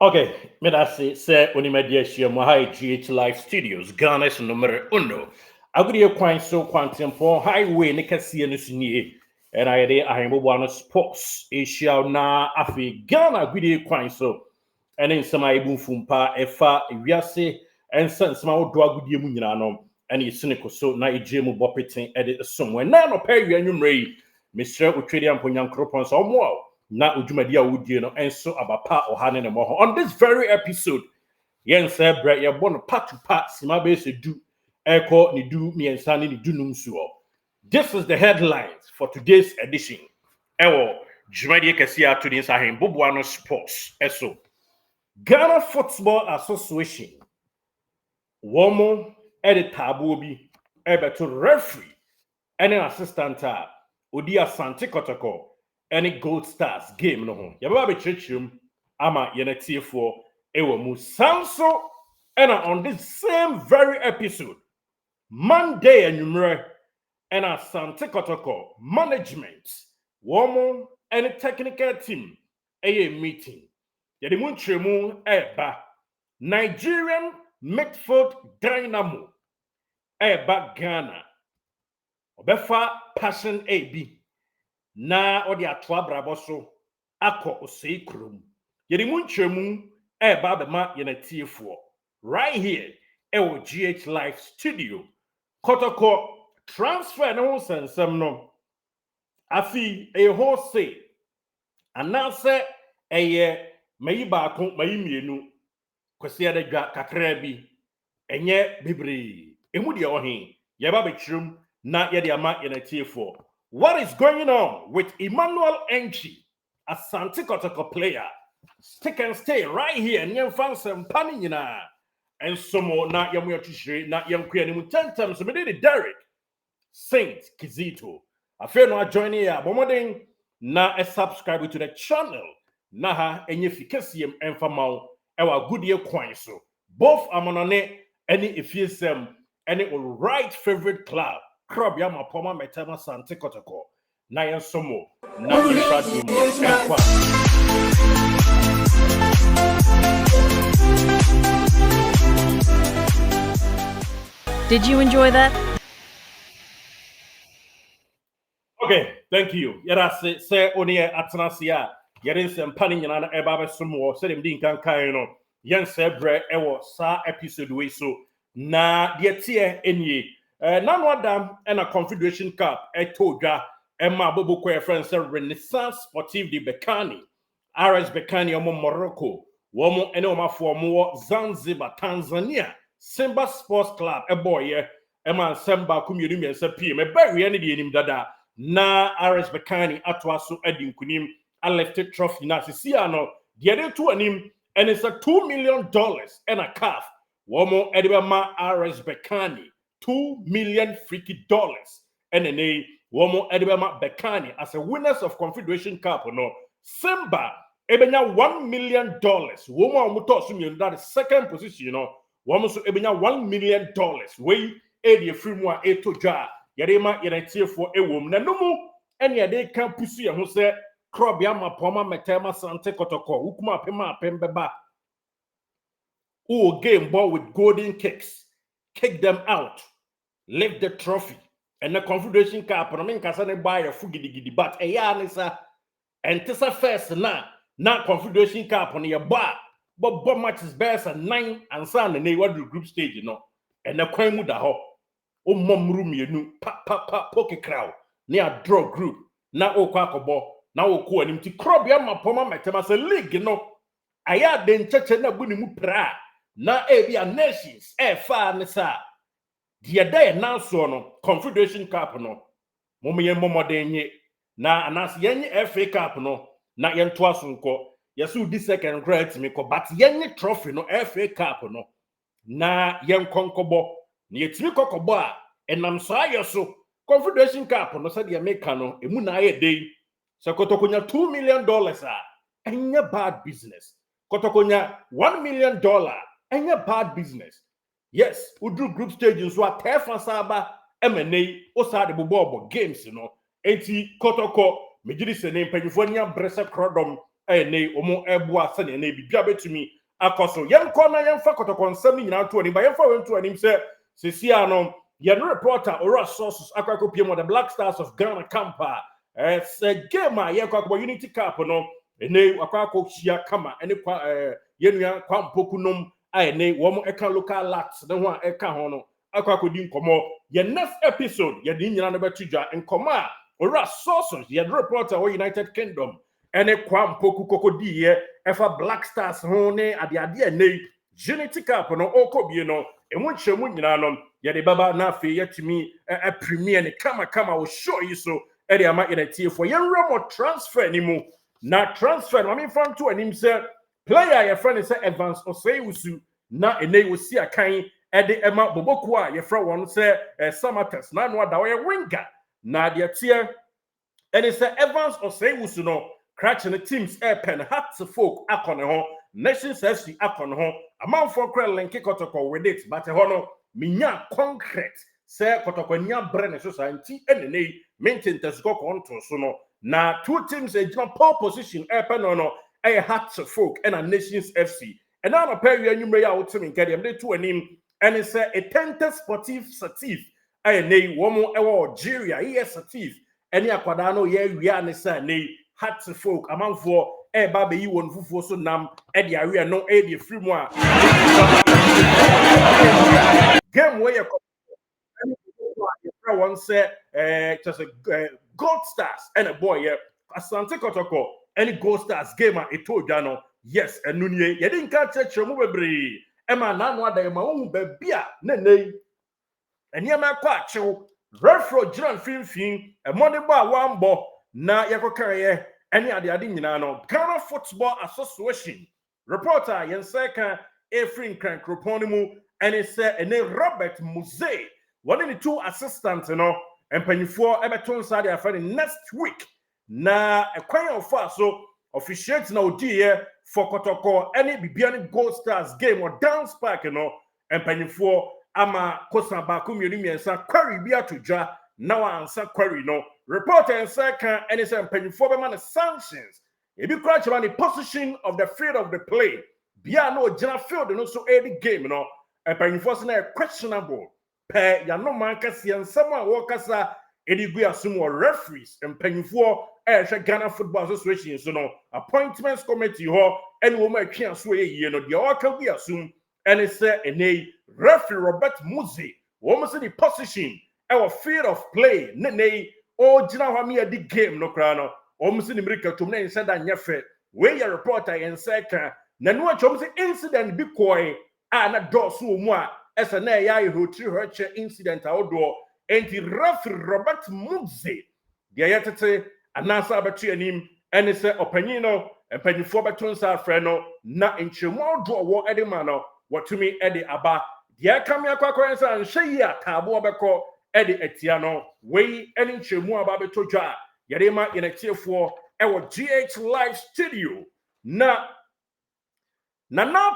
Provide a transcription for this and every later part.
Okay, me that say Unimedia Shiamahai GH Live Studios, Ghana's numero uno. Agri Quine so quantum for highway Nicasia Nusinie, and I am one of sports, Asia na Afi Ghana Gudi Quine so, and in some Ibu Fumpa, Efa, Yase, and some small dog with Yamunano, and it's cynical so na Jemu Boppeting edit somewhere. None of Perry and Yumray, Mr. Utradian Punyan Cropons or more. Na ujumadia wudi no enso abapa ohane ne mo on this very episode yen say bra ye bo no part to part sima be se du eko ni du miensa ni du num suo. This is the headlines for today's edition ewo jumadia kesi ato din sa hen boboano sports eso Ghana Football Association womo editabo bi ebeto referee any assistant odi asante Kotoko any Gold Stars game no ho. Yaba be chechum ama yenetiefo ewo mu sanso and on this same very episode Monday anumre and Asante Kotoko management woman and technical team a meeting. Yede mu ntremu eba Nigerian midfield dynamo eba Ghana obefa passion AB na odi atwa brabo so akọ osei krom yeri mu nchemu eba be ma yenatiefo right here ewo GH Live Studio Kotoko transfer no sensem no afi ho say anase eye mayi baako mayi mienu kwese adagwa kakra bi enye bebre emu de ohin ye ba be chirum na ye de ama yenatiefo. What is going on with Emmanuel Enchi, a Asante Kotoko player? Stick and stay right here. Nyem fansem panina. And some more na yamu yatushire na yam kuyani mutentem so me de Derek Saint Kizito. I feel no join here. Bomoding na a subscribe to the channel. Na ha enye fikasiem enfamao ewa good year coin so. Both amonone any ifisem any all right favorite club. Crab yama poma metama Asante Kotoko na yen somo na ifradu mo. Did you enjoy that? Okay, thank you. Yara say oni atanasia yere nsem pani nyina na eba be somo se dem din kan kan no yen se bre ewo sa episode we so na de tie enie none adam and a Confederation Cup etoga Emma Bobo Kwe friends Renaissance Sportive de Bekani RS Bekani omo Morocco womo ene oma for mo Zanzibar Tanzania Simba Sports Club boy Emma Semba kumyenu miensa pm bury any de enim dada na RS Bekani atwa so edi nkunim a left trophy na sisia no de to anim and it's a $2 million and a calf womo edibema RS Bekani $2 million freaky dollars and a woman Edibama Bekani as a winners of Confederation Cup no Simba ebenya $1 million woman mutosu that second position you know woman so ebenya $1 million way edi free mo etoja yarema yenetie for ewom na numu ene ade kan pusu ye ho se club ya mapoma metema Asante Kotoko ukuma pema pembeba game ball with golden kicks kick them out. Lift the trophy and the Confederation Cup. I mean, Kasane buy a fugidi, but a yarnisa and Tessa first na Confederation Cup on your bar. But matches best at 9 and Sun and they were the group stage, you know. And the crime with the ho. Oh, mom room, you know, poke crowd near draw group. Now, oh, quackobo, now, oh, cool, and to crop your mapoma, my temas a league, you know. I had then church and a bunny pra. Na ebia nations, far nessa. The day now so no Confederation Cup no momo momodenye na anas yenye FA Cup no na yentoa sonko yesu di second grade me ko but yenye trophy no FA Cup no na yenkonkobo na yetimi kokobo a enam so ayeso Confederation Cup no se de America no emu na aye dey se Kotokonya $2 million enye bad business Kotokonya $1 million enye bad business. Yes, we do group stages so at Saba MNA osade bobo games you know. Enti Kotoko mejidi se name penyifonia bresa crodom ne omo eboa se ne bibia betumi akoso yenko na yenfa Kotoko nsam ni nyina to ani ba yenfa wentu anim se sesia no ye reporter ora sources akwakopiem the Black Stars of Ghana campa se game a ye kwakọ Unity Cup no ene akwakọ hia kama ene kwa yenua kwa mpokunom a ne wo eka local lats ne ho a eka ho no akwakọ di nkomo ye next episode ye di nyina no betudwa nkomo a ora sources ye reporter o United Kingdom ene kwa mpoku kokodi ye efa Black Stars ho ne ade ene Unity Cup no okobie no emu nchemu nyina no ye de baba na afi yetimi a premier ne kama wo show yi so ere ama yenetie for ye remo transfer ni mu na transfer no mean to anim say player ye friend say Evans Oseiwusu na ene wosi akan ede ema boboku a ye friend won say Samatex na no da wo ye winger na de tie ene say Evans Oseiwusu no crash the teams pen hat to folk akone ho Nations FC akone ho amount for credit link Kotoko with it but hono minya concrete say Kotoko nya brand society enene maintain tesgo control so no na two teams a pole position pen no a hat to folk and a Nations FC and now pair you number ya ultimate get them to anim and it's a tente sportive satif a ne womo ewo Algeria yes satif any akwada no ye wia ne say ne hat to folk amount for ba be yi won fufuo so nam e de awe no e de free mu a game where you one say just a Gold Stars and a boy yeah Asante Kotoko any Gold Stars game a told no yes enunye ye didn't catch mu bebre e ma na no ada ma hu ba bia na nei enia ma kwa chew refro jiran finfin e money ba wambo na yekokan ye any ade nyina no Ghana Football Association reporter yenseka Efrin Krankropon mu and it said and Robert Muze one of the two assistants no empanyfo ebeton sa dia fa next week na ekwan of so officiate na odi for Kotoko any bibiani Gold Stars game or dance park no empanyfo ama kosa ba komienu miensa query bia to dwa na wa ansa query no reporter and second and it's empanyfo be man sanctions e bi crash man the position of the field of the play bia no general field no so any game no empanyfo na questionable pe ya no man kase nsam a wo kasa edigu asum or referees empanyfo ehwe Ghana Football Association so no appointments committee ho ene wo ma twa so ye no de o ka gu asum ene se ene referee Robert Muzi wo mo se the position our field of play ne o gina ho me di game no kra no wo mo se ni mirika tom na nsa da nyefe we ya reporter yen se ka na no achom se incident bi koi a na do so mu a ese na ya hotri hoche incident a odo enti referee Robert Muzi de yetete anasa abetu anim ene se opanyin no empanyifo beton sa frɛ no na nchemu odo wo ede ma no watumi ede aba de akamia kwakwan sa nhwe yi atabo obekɔ ede atia no wei ene nchemu aba beto dwa yede ma yenetiefo ewo GH Live Studio na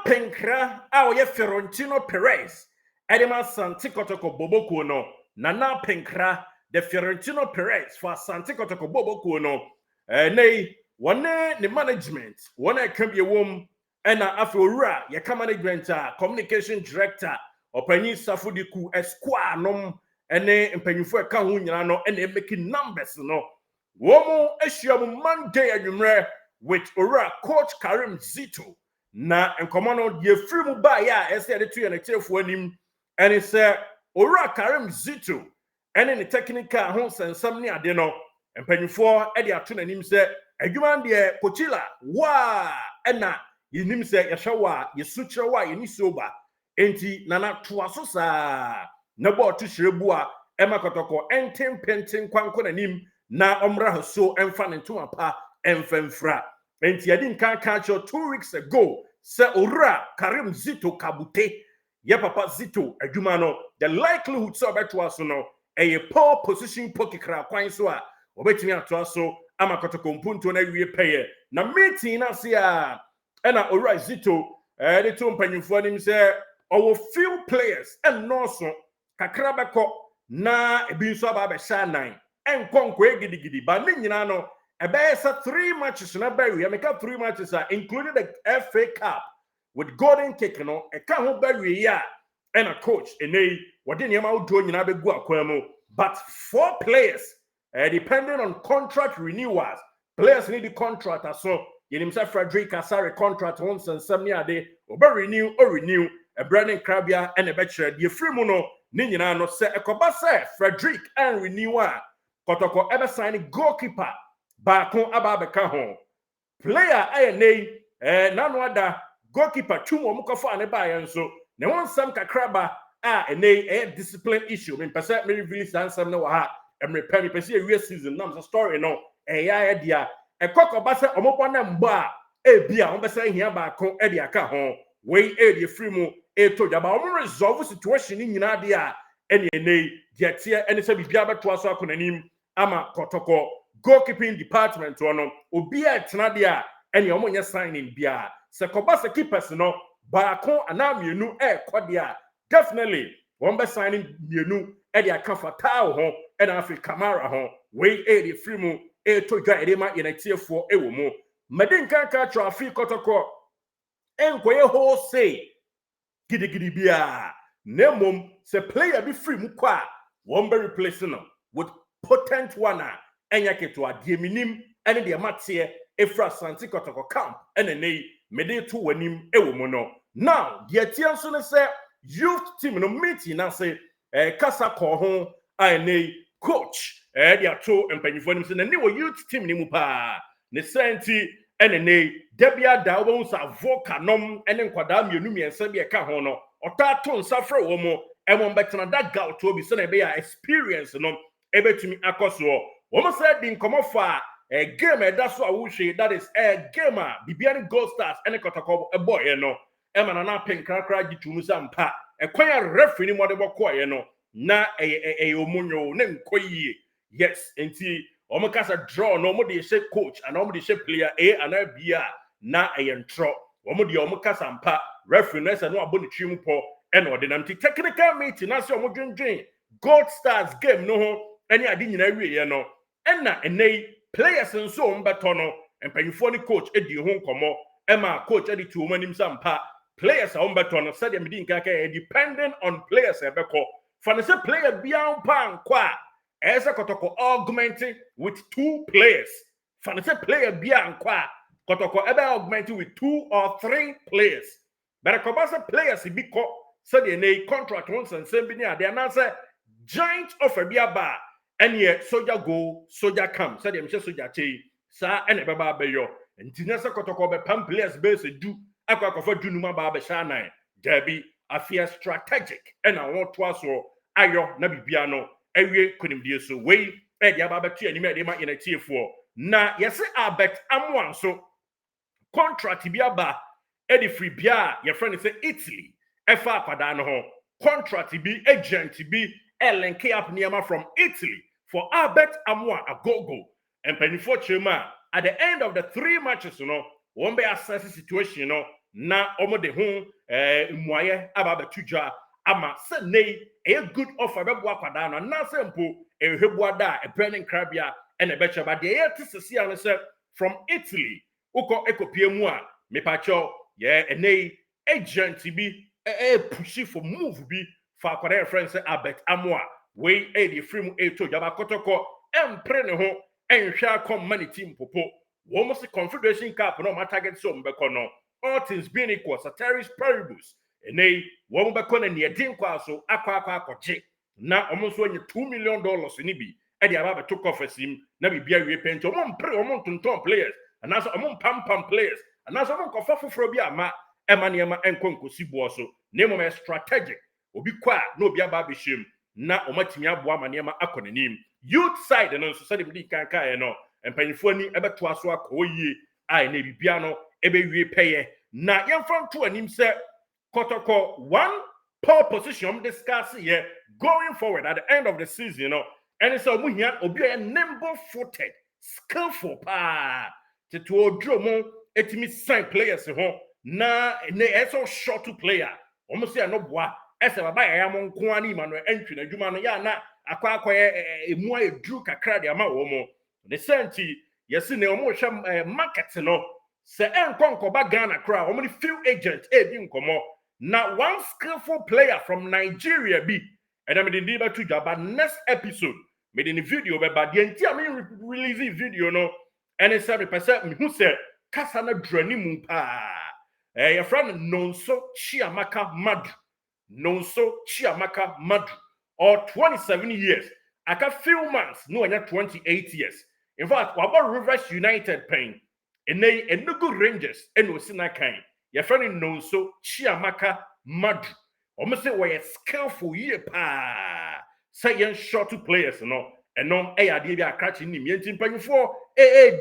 penkra a oye Florentino Perez ede ma Asante Kotoko Boboko no Nana penkra the Florentino Perez for Asante Kotoko Boboko no nei one the management one can be a woman and afura ye management communication director opanyi Safudiku esquire nom ene mpanyufo eka ho nyina no ene making numbers no womo ehyiam Monday adwumre with ora coach Karim Zito na enkomo no de free mu ba ya ese de to na tirefo anim ene se ora Karim Zito ene ne technical ho sensam ne ade no mpanyufo e de ato nanim se adwuma de Kochila wa ena yinim se yehwa ye sukyere wa ye ni soba enti nana toaso saa na bo to hyerebu a ema Kotoko enten penten kwanko nanim na omra haso emfa ne ntoma pa emfemfra enti yadi nkan ka cho 2 weeks ago se ora Karim Zito kabute ye papa Zito adwuma no the likelihood so beto aso no a poor position pokikra kwan so a obetimi ato aso ama Kotoko mpunto na wie peye na meeting na se a ena ora Zito de to mpanyimfo anim se owo few players and no so kakra beko na ebi nso aba be sha nan enkonko egidigidi ba ne nyina no About 3 matches na Barry. I make up 3 matches including the FA Cup with golden kick no. E ka ho Barry ya and a coach enei what didn't yama do nyina be go akwamo. But 4 players depending on contract renewals. Players need the contract so Yenimsa Frederick Asare contract once and some near day or renew a Brandon Krabia and a betcher the free mono Nina no se ekobase Frederick and renewer Kotoko ever sign goalkeeper Bakon Ababeka home player nanwada goalkeeper chumo mukofo ane ba yen so ne won sam kakraba a discipline issue me pese me release ansem no ha emre pemi pese a season nam story no dia ekoko se omopo na mbo a bia on bese hia ba kon e de aka ho we de free mu to jaba on resolve situation ni nyina de a ene de tie ene se bibia beto aso akonanim ama Kotoko goalkeeping department ono obi a tena de a ene omonye signing bia se koba se keepers no ba kon anamienu kode a definitely one be signing mienu e de aka fatao ho ene afi Kamara ho we de free mu to dwa edema yenatiefo ewo mu medin kanka traffic Kotoko enkoye ho say gidigidi bia nemom se player be free mu kwa one be replacing no with potent one enya keto ade minim ene de matie efra santi Kotoko camp ene nei mede to wanim ewo mu no now the atianso ne say youth team no meeting na say kasa ko ho ai coach dia to empanyifo nim se na ni wo youth team ni mu pa ne senti ene nei debia da wo nsa voka nom ene nkwada mienu miensa bi eka ho no ota to nsa fra wo mu e mo betena da gout obi se na be ya experience no ebetumi akoso wo mo say din komofa game da so a wo hwe that is game bibian gold stars ene Kotoko boy no e mana na penkrakra gitu sampa kwan ya referee ni mo de bokoye no na omunyo ne nkoyie yes enti omo kasa draw no omo de she coach and omo de she player and bia na entro omo de omo kasa mpa referee na se no aboni twim po and ordinary technical meeting na se omo dwendwen gold stars game no ho ene ade nyina wie no na enei players nso omo beto no empanyifo ni coach edi ho nkomo ema coach edi tu omo nim sampa players omo beto no said me din kaka depending on players ebeko for the player beyond pan kwa as a Kotoko augmenting with 2 players. For the player beyond kwa Kotoko ever augmenting with 2 or 3 players. But a Kobasa players biko said they contract once and same binia. They answer giant of a biaba and yet soldier go, soldier come. Said them soldier che sa and a baba beyo. And Tinasa Kotoko be pam players base do aqua for Junuma Baba Shana. Debbie I fear strategic and I want to also ayo na bibiano ewie konimdie so we e dia ba betu anime de ma yenatiefo na yesi abet amwan so contract bi aba e di free bia your friend say Italy efa akwada no ho contract bi agent bi link up niama from Italy for abet amwan agogo and penifo chema at the end of the 3 matches one be assess situation na omo de ho muaye aba betudwa ama se nei a good offer bebo akwada no na se mpo ehwebu da e Brandon Krabia and e becha ba de yet sisi an se from Italy uko ekopie mu a mepacho nei agent bi push for move bi for akwada friend say abet amoa we the free mu to jaba Kotoko empre ne ho enhwa kom mani team popo wo mo se Confederation Cup no ma target so mbeko no all things being equal ceteris paribus enei wo mbeko na ne din kwa so akwa akoje na omo so nye $2 million ni bi e de aba beto kofesim na bibia wie pento omo mpre omo tonton players anaso omo pam players anaso omo kofa foforo bi ama ema enkonkosi bo so na mo strategic obi kwa na obi aba behiem na omatimi abo ama na akonanim youth side no so say dem di kankan no empanyifo ni ebeto aso akoyie ai na bibia no ebe wie peye na yemfam to anim se Kotoko one pole position discuss here going forward at the end of the season and it's a muhia obi a nimble footed skillful pa to odromo etimi sign players ho na eso short to player almost say no boa ese baba ya mo nko ani ma no entwi na dwuma no ya na akwa emu edru kakra de ama wo mo the senti yes ne omo hwe market no se enkonkoba Ghana kra omo few agent bi nkomo na one skillful player from Nigeria bi and I'm in the to job next episode made in the video but the entire releasing video no and it's 7% who said kasana drani mu pa your friend Nonso Chiamaka Madu or 27 years aka few months no anya 28 years in fact about Rivers United pain enei Enugu Rangers eno sina kan your friend Nonso Chiamaka Madu almost say we skillful year pa say young short two players no eno ade bia catch ni mienti mpanyfo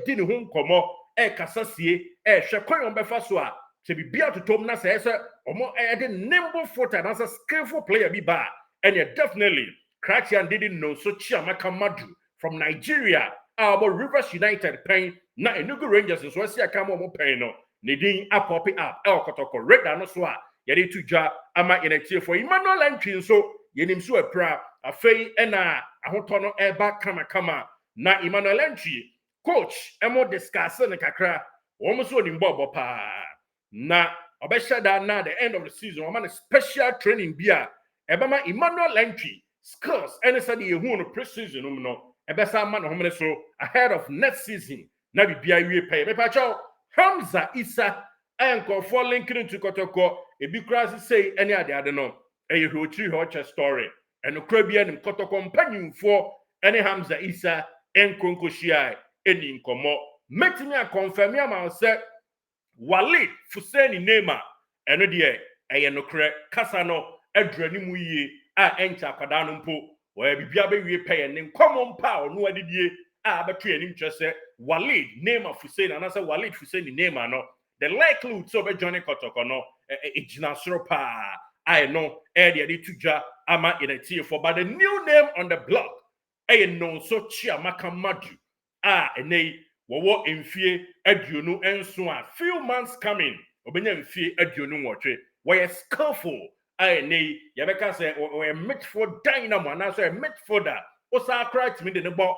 di ne ho nkomo kasasie hwe kwan befa so a se bibia totom na say omo the nimble footer and a skillful player bi ba and definitely Christian didn't know so Chiamaka Madu from Nigeria about Rivers United paying na Enugu Rangers so I see a come omo paying no ne din pop up Kotoko red no so a yede to ja ama in a tier for Emmanuel Entry so yenim so apra afei na ahoto no eba kama na Emmanuel Entry coach emo discuss ne kakra wo so ni mbobo pa na obeshada na the end of the season woman special training bia ebama Emmanuel Entry skills and said you who no pre-season no ebesa man no so ahead of next season na bibia wie pay me pa chow Hamza Isa anko for linking to Kotoko ebi cross say any ade no e hwotri hoche story and okra bia nim Kotoko mpanyimfo any Hamza Isa enkonko shia eni nkomo metimi a confirm ya ma say Walid Fuseni Nema eno de eye nokre kasa no adrani mu yie a encha kwada no mpo wa bibia be wie pay ne nkomo mpa ono adidie a beto anim kyese Walid Nema Fuseni anasa Walid Fuseni Nema no the likelihood so be joining Kotoko no ejina soro pa I know de tuja ama in a tier for but the new name on the block no so Chiamaka Madu enei wo emfie aduonu enso a few months coming obenya emfie aduonu nwotwe we skillful enei yebeka say we midfield dynamo na so midfield o sa crack me de bo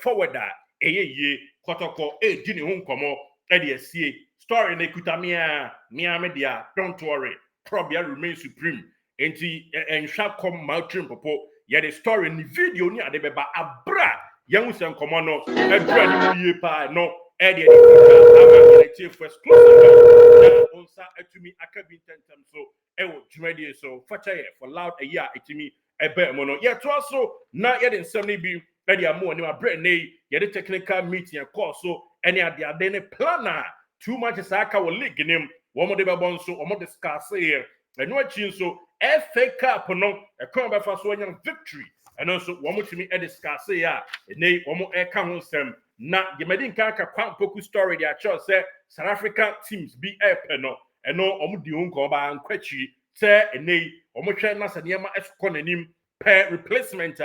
forwarder eyeye Kotoko di ne ho nkomo de asie story na kutamia me dia don't worry probably remain supreme enti enhwa kom mountain popo ye the story ni video ni ade beba abra young sen komono edra ni pa no e de ama chief first close onsa atumi akabi tentem so e wo dwumadi so facha ye for loud a year etimi ebe mo no ye to so na ye de nsem ni bi e de amo ni abra nei ye de technical meeting course so any ade ne planner too much saka wo league nim wo mo de be bon so wo mo discuss here enu achi so FA Cup no e kon be fa so anya victory and also one much me discuss ya nei one eka ho nsem na gemedi nka aka kwampoku story dia cho say South African teams be no eno omo di nko ba nkwachi say nei omo hwe na sanema esko nanim per replacement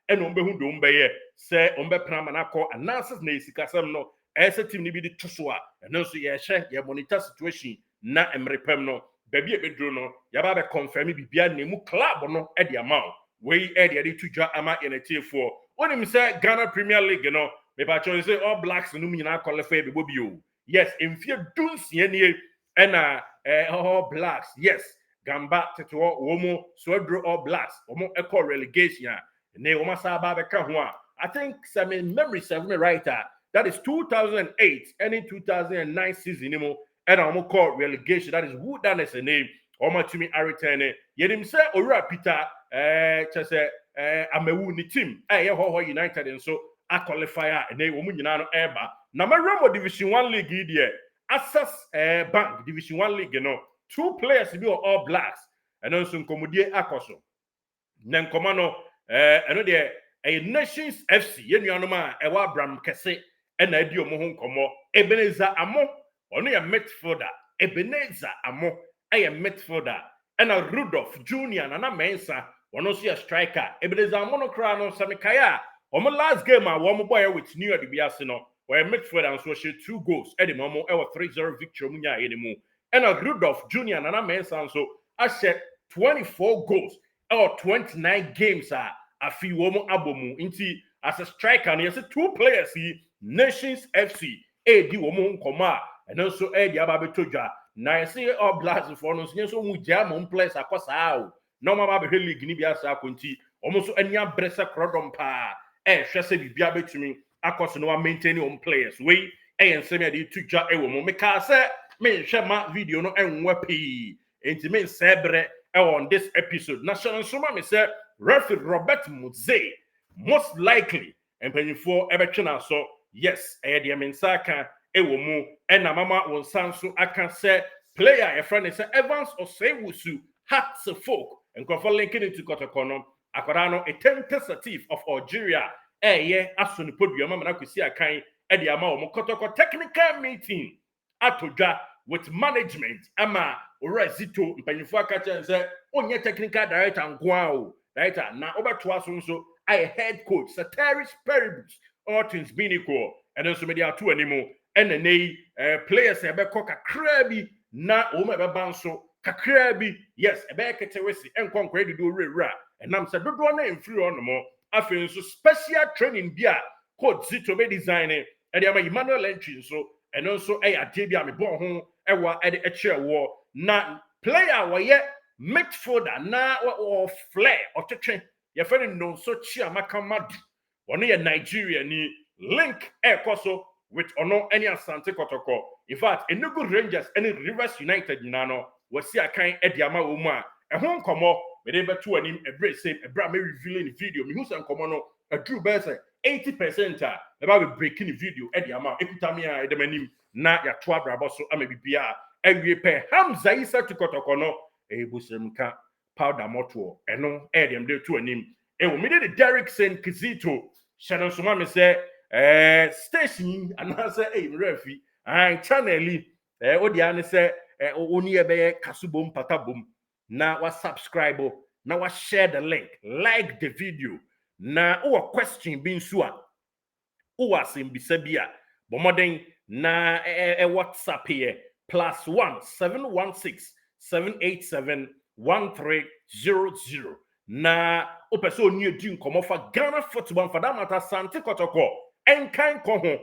eno mbe hu do mbe ye say ombe prama na ko analysis na esikasem no ese team ni bi di toso a eno so ye hye ye monitor situation na emrepem no baby ebedro no yaba be confirm bibia na mu club no e di amount we ede tuja ama in a tier 4 when him say Ghana Premier League no me pa cho say all blacks no nyina qualify be bio yes in fear dunsia nie na all blacks yes gamba teto womo so draw all blacks womo equal relegation ne womo sa ba be ka ho a I think some memory serve me right that is 2008 and in 2009 season mo and womo call relegation that is who that is a name womo to me return yedim say Ora Peter chese amewu ni team ye ho United and so a qualifier and they woman nyina no eba na Remo Division 1 league here Access Bank Division 1 league no two players be all blacks and also nkomodie akoso na nkomano eno de Nations FC ye nuanom a ewa Abraham Kese na adi omo ho nkomo Ebenezer Amo ono ya midfielder Ebenezer Amo aye midfielder and a Rudolph Junior na Mensa one also a striker Ebenezer Amo no kra no samikaya omo last game a wo boy with New York Biase no we midfielder and so she 2 goals e de momo e 3-0 victory mu nya ye de mu and a Rudolph Junior na Mensa so I said 24 goals or 29 games afi wo mo abomu inti as a striker no yes 2 players Nations FC edi wo mo nkoma and also edi ababeto dwa na yesi all blacks for no so mu gya mo players akosa o na mo ba be league ni bia sa akonti omo so ania brese krodom pa hwɛ se bibia betumi akoso no maintain on players we nsem ya de to dwa wo mo meka se me hwɛ ma video no enwa pii enti me sebre on this episode na so ma me say referee Robert Muze most likely empanyfo ebetwe na so yes de me nsaka ewo mu na mama won sanso aka say player e friend say Evans Osewusu Hearts folk and linking into Kotoko no akwara no a tentative of Algeria aso ni podium mama na kwesi akan de ama wo Kotoko technical meeting atodwa with management ama Orazito mpanyfo aka say onye technical director nkoa o director na obeto aso nso I head coach Sataris Peribus all things being equal and also media to anymore and players ebeko kakra bi na o me beba nso kakra bi yes ebekete wesi enkon kwedi do rewura and am say dodo na emfiri on mo afi nso special training bi a coach Zito be design e dey am Emmanuel entry nso and also ade bi am bo ho ewa e de echewo na player wo ye midfielder na or flair or twetwe ye fere no so Chiamaka Madu ono ye Nigeria ni link ekoso with ono any Asante Kotoko in fact Enugu Rangers any Rivers United no wasi akan ediama wo mu a ehon komo me dey beto anim ebre same ebra me revealing video me hu san komo no adru be say 80% a eba be breaking the video ediama ekuta me a edemanim na ya to abrabo so amebibia awie pe Hamza Isa to Kotoko no ebusemka powder moto eno dem dey to anim we me dey Derrickson Kizito shadow so ma me say station anasa refi channel odia ne say oni ebe kasubom patabom na wa subscribe na wa share the link like the video na o question bi nso a o asem bisa bia bomoden na WhatsApp here +1 716 787 1300 na o person oni edi nkomo fa Ghana football for that matter Asante Kotoko enkan ko ho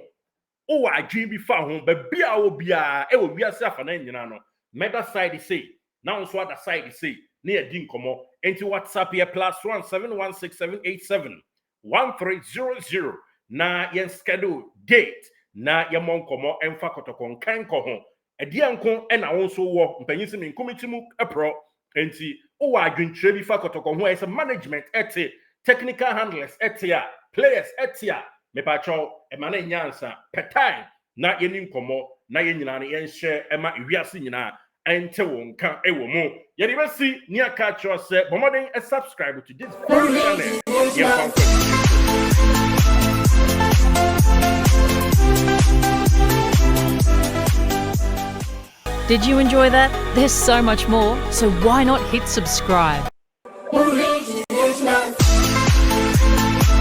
o adwin bi fa ho ba bia o bia e wo wiase afa na nyina no meda side say now so other side say na edi nkomo enti WhatsApp here +1 716 787 1300 na yen schedule date na ye mon nkomo emfa Kotoko nkan ko ho edi anko e na won so wo mpanyisi me nkomitimu epro enti o adwintre bi fa Kotoko ho as management ete technical handlers ete players ete me pacho e ma na nyansa petai na ye ni nkomo na ye nyina na ye nhye e ma ewiase nyina ente won ka e wo mu ye de besi ni aka cho se bomoden subscribe to this channel. Did you enjoy that? There's so much more, so why not hit subscribe?